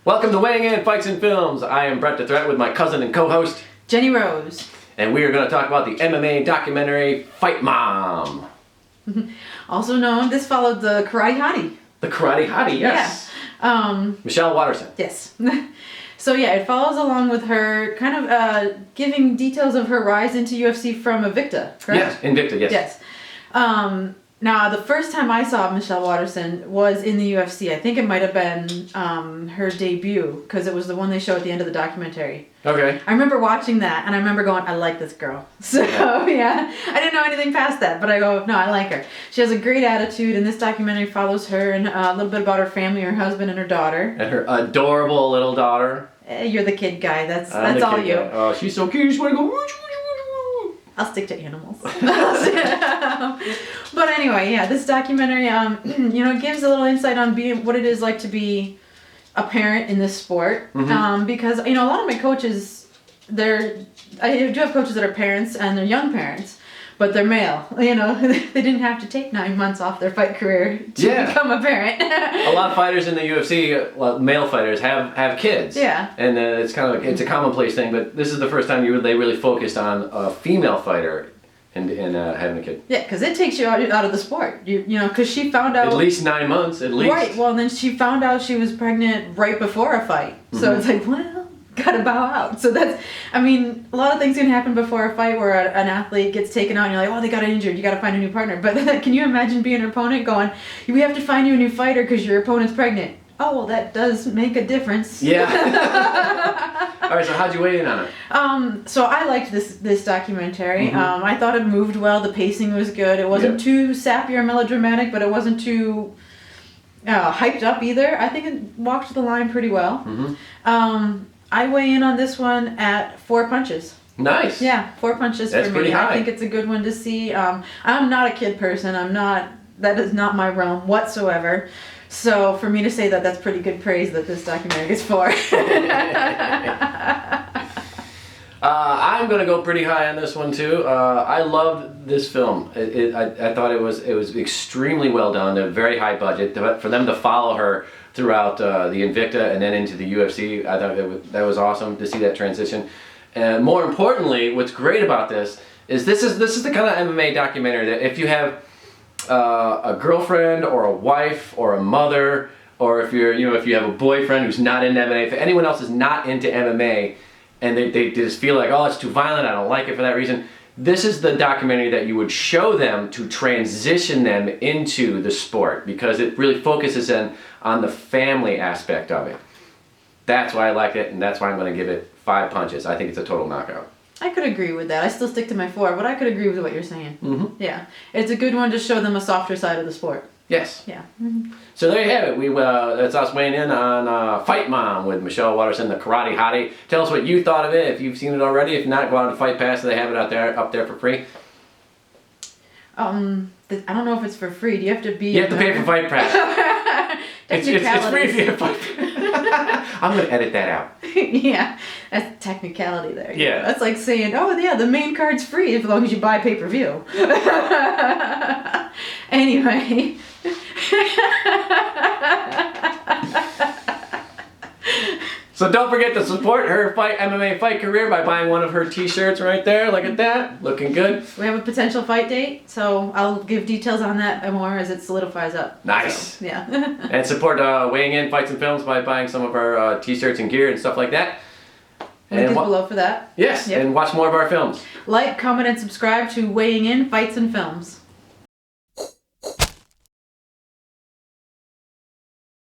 Welcome to Weighing In Fights and Films. I am Brett the Threat with my cousin and co-host, Jenny Rose. and we are going to talk about the MMA documentary Fight Mom. Also known, this followed the Karate Hottie. The Karate Hottie, yes. Yeah. Michelle Watterson. Yes. So yeah, it follows along with her kind of giving details of her rise into UFC from Invicta, correct? Yes, Invicta, yes. Yes. Now, the first time I saw Michelle Watterson was in the UFC. I think it might have been her debut, because it was the one they show at the end of the documentary. Okay. I remember watching that, and I remember going, I like this girl. So, yeah. I didn't know anything past that, but I go, no, I like her. She has a great attitude, and this documentary follows her and a little bit about her family, her husband, and her daughter. And her adorable little daughter. You're the kid guy. That's all you. Guy. Oh, she's so cute. You just want to go... I'll stick to animals. But anyway, yeah, this documentary, gives a little insight on what it is like to be a parent in this sport. Mm-hmm. Because, a lot of my coaches, I do have coaches that are parents and they're young parents, but they're male. They didn't have to take 9 months off their fight career to become a parent. A lot of fighters in the UFC, male fighters, have kids. Yeah. And it's kind of it's a commonplace thing, but this is the first time they really focused on a female fighter and having a kid. Yeah, because it takes you out of the sport. Because she found out... At least 9 months, at least. Right, well, then she found out she was pregnant right before a fight. So it's like, well... gotta bow out. So that's, a lot of things can happen before a fight where an athlete gets taken out and you're like, oh, they got injured, you gotta find a new partner. But can you imagine being an opponent going, we have to find you a new fighter because your opponent's pregnant? Oh, well, that does make a difference. Yeah. All right, so how'd you weigh in on it? So I liked this documentary. I thought it moved well. The pacing was good. It wasn't too sappy or melodramatic, but it wasn't too hyped up either. I think it walked the line pretty well. I weigh in on this one at 4 punches. Nice. Yeah, 4 punches That's for me. pretty high. I think it's a good one to see. I'm not a kid person. That is not my realm whatsoever. So for me to say that, that's pretty good praise that this documentary gets 4. I'm gonna go pretty high on this one too. I loved this film. I thought it was extremely well done. A very high budget for them to follow her throughout the Invicta and then into the UFC. I thought that was awesome to see that transition. And more importantly, what's great about this is the kind of MMA documentary that if you have a girlfriend or a wife or a mother, or if you have a boyfriend who's not into MMA, if anyone else is not into MMA and they just feel like, oh, it's too violent, I don't like it for that reason, this is the documentary that you would show them to transition them into the sport, because it really focuses on the family aspect of it. That's why I like it, and that's why I'm going to give it 5 punches. I think it's a total knockout. I could agree with that. I still stick to my 4, but I could agree with what you're saying. Yeah, it's a good one to show them a softer side of the sport. Yes. Yeah. So there you have it. That's us weighing in on Fight Mom with Michelle Watterson, the Karate Hottie. Tell us what you thought of it. If you've seen it already, if not, go out to Fight Pass. They have it up there for free. I don't know if it's for free. Do you have to be? You have to pay for Fight Pass. it's free if you have Fight Pass. I'm going to edit that out. Yeah, that's technicality there. Yeah. That's like saying, oh yeah, the main card's free as long as you buy pay-per-view. Anyway. So don't forget to support her MMA fight career by buying one of her t-shirts right there. Look at that. Looking good. We have a potential fight date, so I'll give details on that more as it solidifies up. Nice. So, yeah. And support Weighing In Fights and Films by buying some of our t-shirts and gear and stuff like that. Link is below for that. Yes, and watch more of our films. Like, comment, and subscribe to Weighing In Fights and Films.